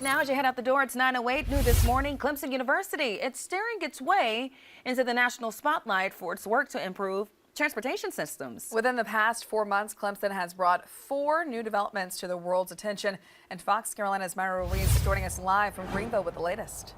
Now, as you head out the door, it's 9:08. New this morning, Clemson University. It's steering its way into the national spotlight for its work to improve transportation systems. Within the past 4 months, Clemson has brought 4 new developments to the world's attention. And Fox Carolina's Myra Ruiz is joining us live from Greenville with the latest.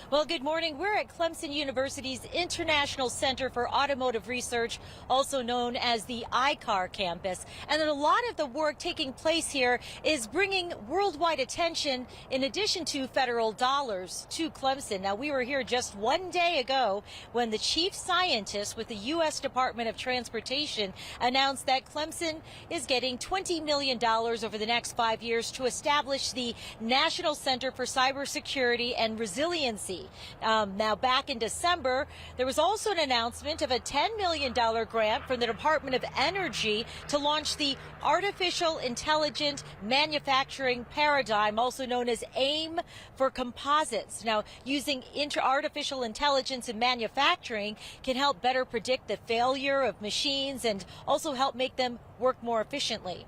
Well, good morning. We're at Clemson University's International Center for Automotive Research, also known as the ICAR Campus. And a lot of the work taking place here is bringing worldwide attention, in addition to federal dollars, to Clemson. Now, we were here just 1 day ago when the chief scientist with the U.S. Department of Transportation announced that Clemson is getting $20 million over the next 5 years to establish the National Center for Cybersecurity and Resiliency. Now, back in December, there was also an announcement of a $10 million grant from the Department of Energy to launch the Artificial Intelligent Manufacturing Paradigm, also known as AIM for composites. Now, using artificial intelligence in manufacturing can help better predict the failure of machines and also help make them work more efficiently.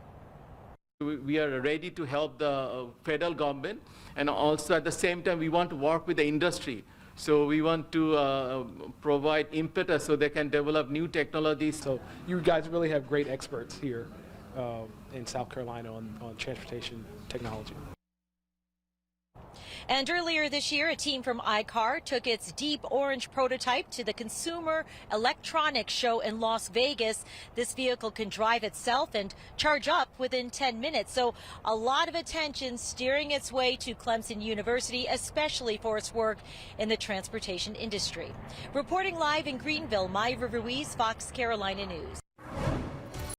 We are ready to help the federal government, and also at the same time we want to work with the industry. So we want to provide impetus so they can develop new technologies. So you guys really have great experts here in South Carolina on transportation technology. And earlier this year, a team from ICAR took its Deep Orange prototype to the Consumer Electronics Show in Las Vegas. This vehicle can drive itself and charge up within 10 minutes. So a lot of attention steering its way to Clemson University, especially for its work in the transportation industry. Reporting live in Greenville, Myra Ruiz, Fox Carolina News.